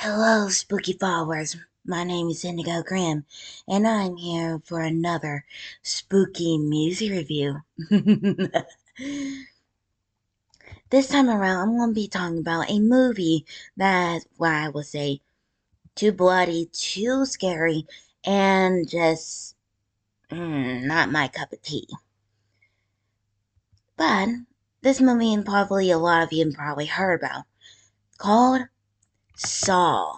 Hello, spooky followers. My name is Indigo Grimm, and I'm here for another spooky music review. This time around, I'm going to be talking about a movie that, well, I will say, too bloody, too scary, and just not my cup of tea. But this movie, and probably a lot of you have probably heard about, called Saw.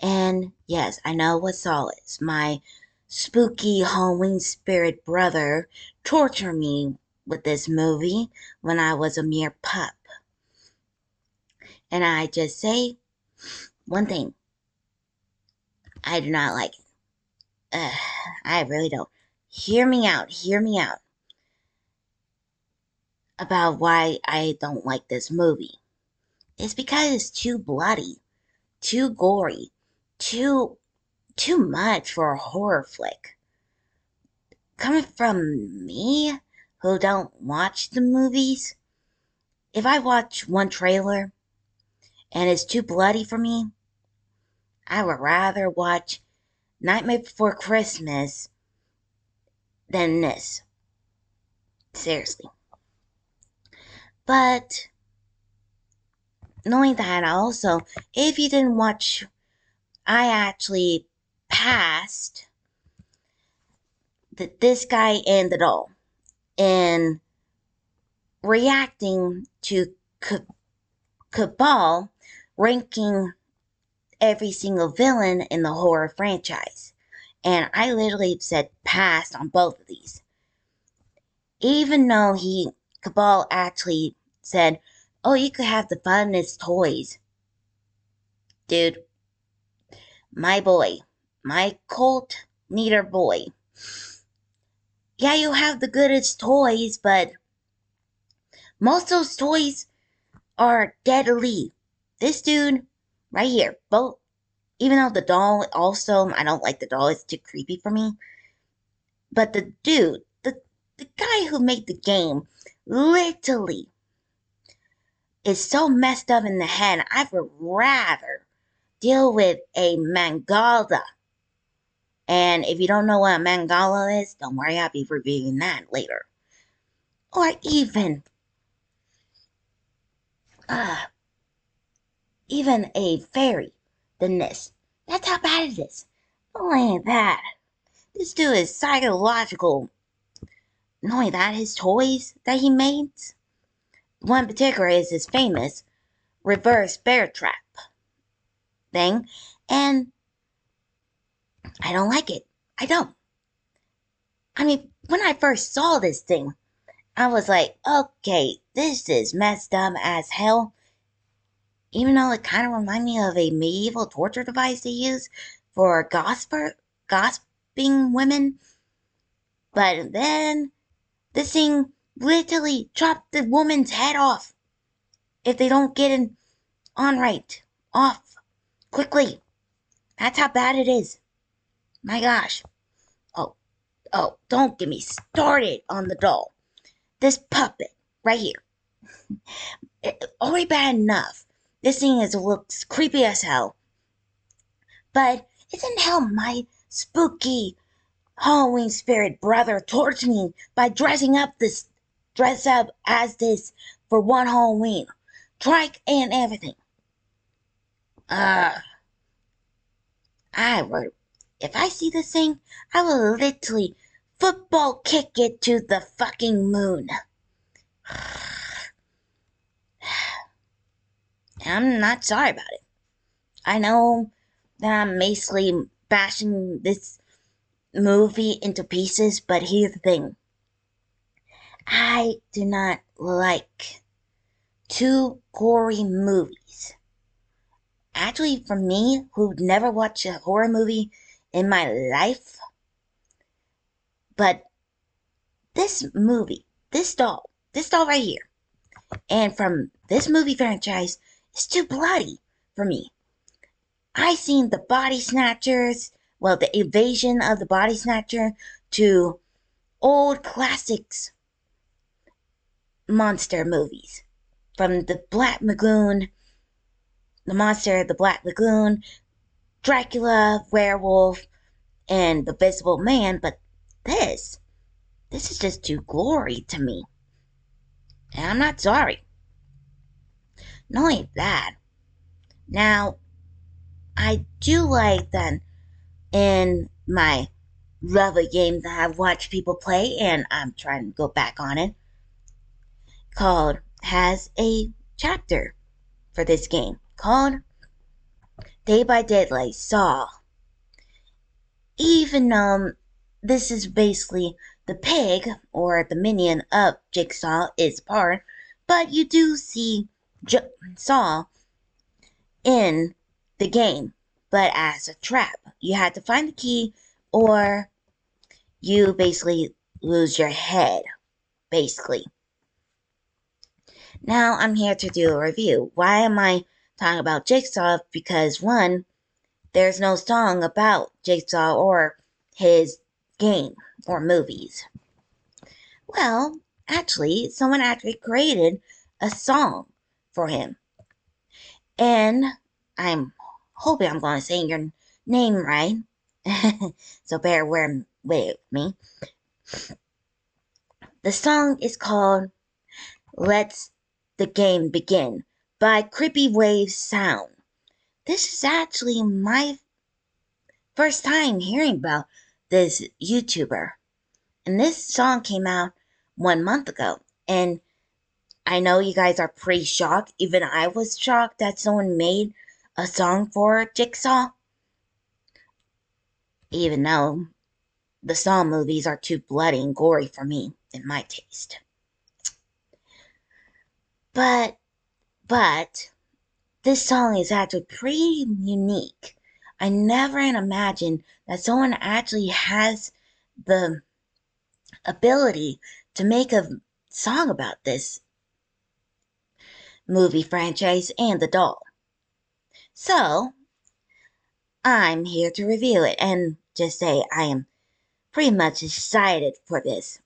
And yes, I know what Saw is. My spooky Halloween spirit brother tortured me with this movie when I was a mere pup. And I just say one thing. I do not like it. I really don't. Hear me out. Hear me out. About why I don't like this movie. It's because it's too bloody, too gory, too much for a horror flick. Coming from me, who don't watch the movies, if I watch one trailer and it's too bloody for me, I would rather watch Nightmare Before Christmas than this. Seriously. But knowing that also, if you didn't watch, I actually passed this guy and the doll in reacting to Cabal ranking every single villain in the horror franchise. And I literally said passed on both of these. Even though Cabal actually said, oh, you could have the funnest toys. Dude, my boy, my cult leader boy. Yeah, you have the goodest toys, but most of those toys are deadly. This dude right here, both, even though the doll also, I don't like the doll, it's too creepy for me. But the dude, the guy who made the game, literally is so messed up in the head, I would rather deal with a mangala. And if you don't know what a mangala is, don't worry, I'll be reviewing that later. Or uh, even a fairy than this. That's how bad it is. Not only that, this dude is psychological. Not only that, his toys that he made, one in particular is his famous reverse bear trap thing, and I don't like it. I don't. I mean, when I first saw this thing, I was like, okay, this is messed up as hell. Even though it kind of reminded me of a medieval torture device they use for gossiping women. But then this thing literally chopped the woman's head off if they don't get it on right, off, quickly. That's how bad it is. My gosh. Don't get me started on the doll. This puppet right here. Already bad enough. This thing looks creepy as hell. But isn't how my spooky Halloween spirit brother tortured me by dress up as this for one Halloween. Trike and everything. I would, if I see this thing, I will literally football kick it to the fucking moon. I'm not sorry about it. I know that I'm basically bashing this movie into pieces, but here's the thing. I do not like too gory movies. Actually, for me, who never watched a horror movie in my life, but this movie, this doll right here, and from this movie franchise, is too bloody for me. I seen the body snatchers, well, the invasion of the body snatcher to old classics monster movies. From the Black Lagoon the monster, the Black Lagoon, Dracula, werewolf, and the Visible Man, but this is just too gory to me. And I'm not sorry. Not only that, now, I do like that in my love of games that I've watched people play, and I'm trying to go back on it, has a chapter for this game called Day by Daylight Saw. Even though this is basically the pig or the minion of Jigsaw is part, but you do see Saw in the game, but as a trap. You had to find the key or you basically lose your head, basically. Now I'm here to do a review. Why am I talking about Jigsaw? Because one, there's no song about Jigsaw or his game or movies. Well, actually, someone actually created a song for him. And I'm hoping I'm going to say your name right. So bear with me. The song is called Let's the Game Begin by CreepWave Sounds. This is actually my first time hearing about this YouTuber. And this song came out 1 month ago. And I know you guys are pretty shocked. Even I was shocked that someone made a song for Jigsaw. Even though the Saw movies are too bloody and gory for me, in my taste. But this song is actually pretty unique. I never imagined that someone actually has the ability to make a song about this movie franchise and the doll. So, I'm here to review it and just say I am pretty much excited for this.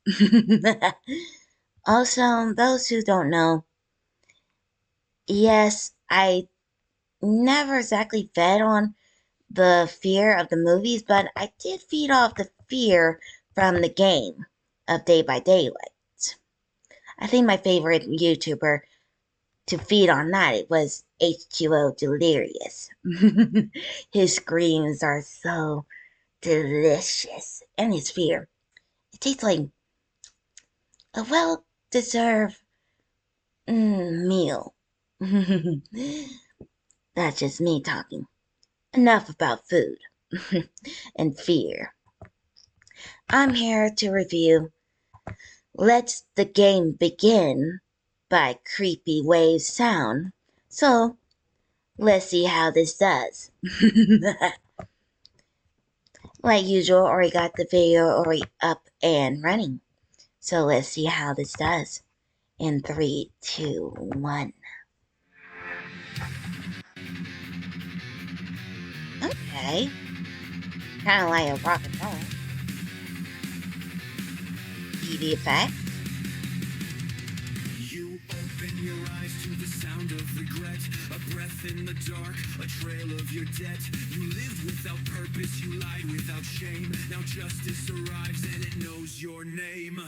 Also, those who don't know, yes, I never exactly fed on the fear of the movies, but I did feed off the fear from the game of Day by Daylight. I think my favorite YouTuber to feed on that it was H2O Delirious. His screams are so delicious, and his fear. It tastes like a well-deserved meal. That's just me talking. Enough about food and fear. I'm here to review Let the Game Begin by CreepWave Sounds. So, let's see how this does. Like usual, already got the video already up and running. So let's see how this does. In 3, 2, 1. Okay. Kind of like a rock and roll. TV effect. You open your eyes to the sound of regret, a breath in the dark, a trail of your debt. You lived without purpose, you lied without shame. Now justice arrives and it knows your name.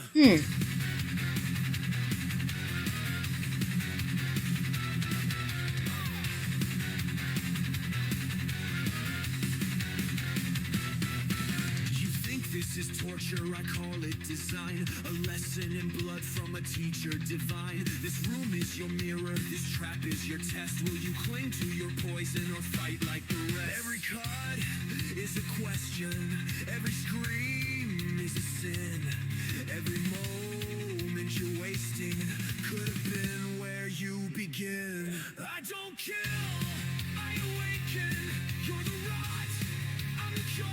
This is torture, I call it design. A lesson in blood from a teacher divine. This room is your mirror, this trap is your test. Will you cling to your poison or fight like the rest? Every cut is a question, every scream is a sin. Every moment you're wasting could have been where you begin. I don't kill, I awaken. You're the rot, I'm the cure.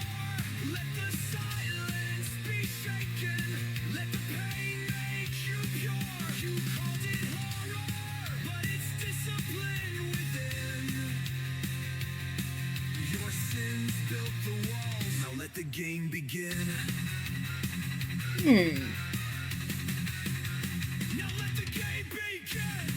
Let the silence be shaken. Let the pain make you pure. You called it horror, but it's discipline within. Your sins built the walls. Now let the game begin. Now let the game begin.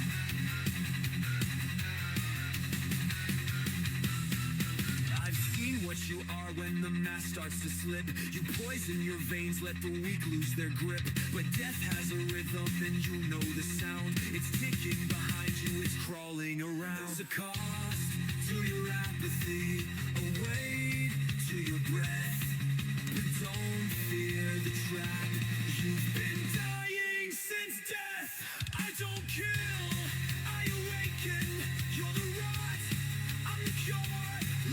when the mask starts to slip. You poison your veins, let the weak lose their grip. But death has a rhythm and you know the sound. It's ticking behind you, it's crawling around. There's a cost to your apathy, a weight to your breath. But don't fear the trap. You've been dying since death. I don't kill, I awaken. You're the rot, I'm the cure.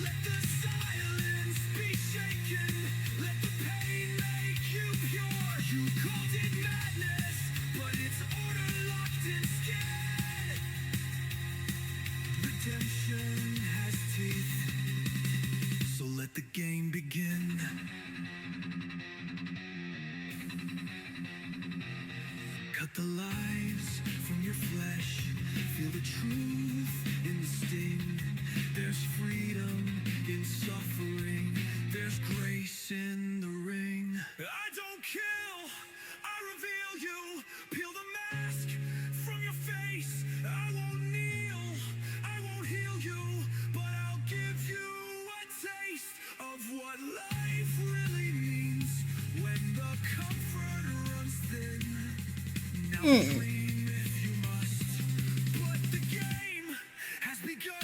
Let the silence be shaken. Let the pain make you pure. You called it madness, but it's order locked and scared. Redemption has teeth, so let the game begin. Cut the lies from your flesh. Feel the truth in the sting. There's freedom in suffering. There's grace in the ring. I don't kill, I reveal you. Peel the mask from your face. I won't kneel, I won't heal you, but I'll give you a taste of what life really means when the comfort runs thin. Now scream if you must, but the game has begun.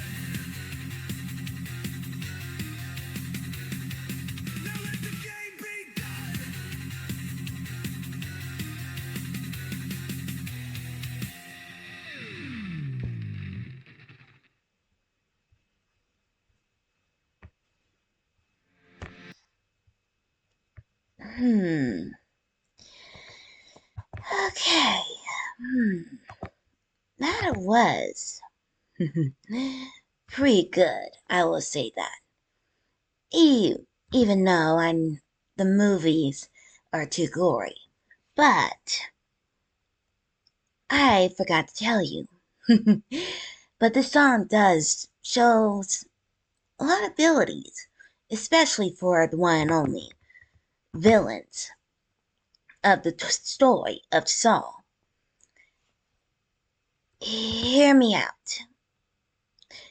Now let the game be done. Okay. That was pretty good, I will say that. Even though the movies are too gory. But I forgot to tell you. But the song does shows a lot of abilities, especially for the one and only villains of the story of Saw. Hear me out.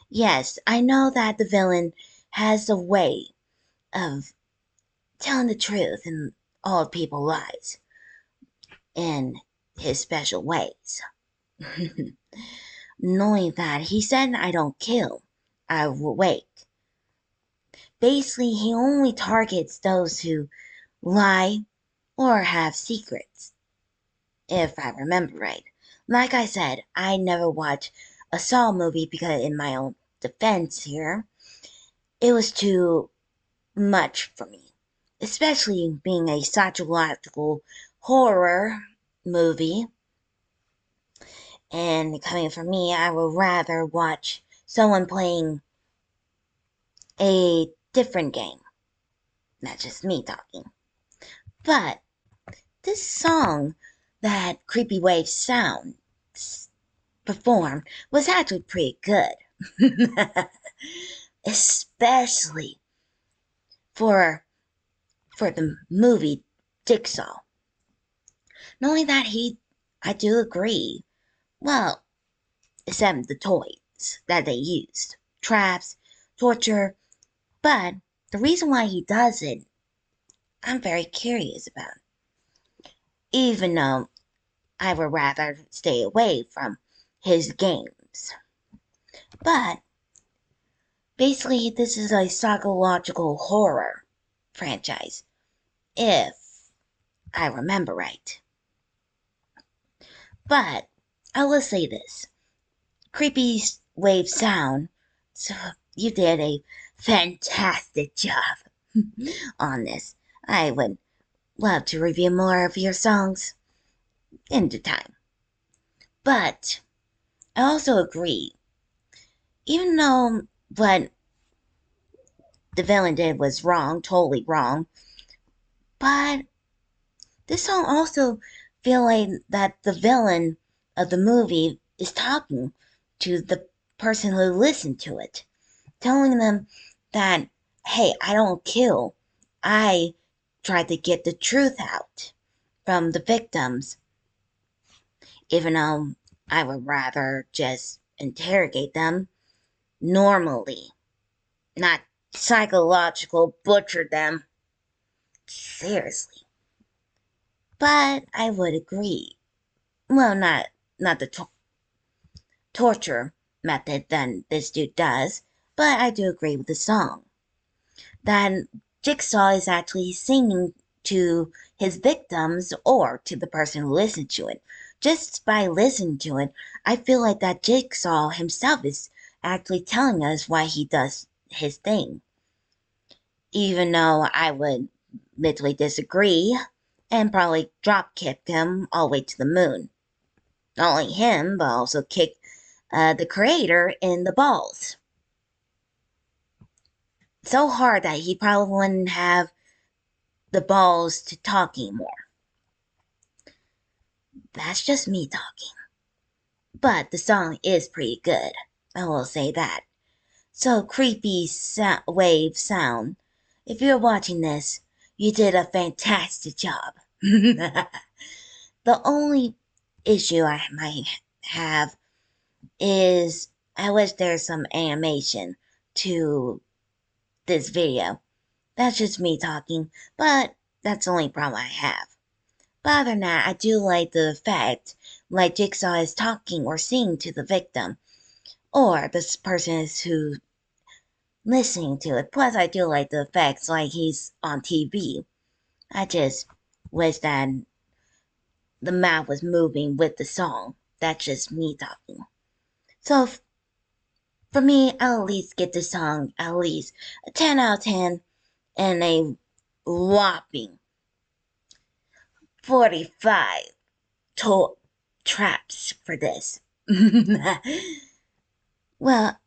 Yes, I know that the villain has a way of telling the truth in all people's lives in his special ways. Knowing that he said, I don't kill, I wake. Basically, he only targets those who lie or have secrets, if I remember right. Like I said, I never watched a Saw movie because, in my own defense here, it was too much for me, especially being a psychological horror movie. And coming from me, I would rather watch someone playing a different game. Not just me talking. But this song that CreepWave Sounds performed was actually pretty good. Especially for the movie Jigsaw. Knowing that I do agree. Well, except the toys that they used. Traps, torture. But the reason why he does it, I'm very curious about. Even though I would rather stay away from his games. But basically, this is a psychological horror franchise, if I remember right. But I will say this. CreepWave Sound, so you did a fantastic job on this. I would love to review more of your songs in due time. But I also agree, even though what the villain did was wrong, totally wrong, but this song also feel like that the villain of the movie is talking to the person who listened to it, telling them that, hey, I don't kill. I try to get the truth out from the victims, even though I would rather just interrogate them normally, not psychological butcher them. Seriously. But I would agree. Well, not the torture method than this dude does, but I do agree with the song. That Jigsaw is actually singing to his victims or to the person who listens to it. Just by listening to it, I feel like that Jigsaw himself is actually telling us why he does his thing. Even though I would literally disagree and probably drop kick him all the way to the moon. Not only him, but also kick the creator in the balls. So hard that he probably wouldn't have the balls to talk anymore. That's just me talking. But the song is pretty good. I will say that. So, CreepWave Sound, if you're watching this, you did a fantastic job. The only issue I might have is I wish there's some animation to this video. That's just me talking, but that's the only problem I have. But other than that, I do like the fact like Jigsaw is talking or singing to the victim, or this person is who listening to it. Plus, I do like the effects like he's on TV. I just wish that the mouth was moving with the song. That's just me talking. So for me, I'll at least get the song at least a 10 out of 10 and a whopping 45 traps for this. Well,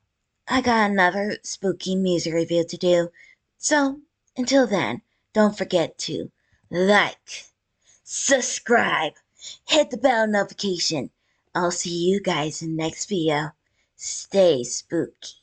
I got another spooky music review to do. So, until then, don't forget to like, subscribe, hit the bell notification. I'll see you guys in the next video. Stay spooky.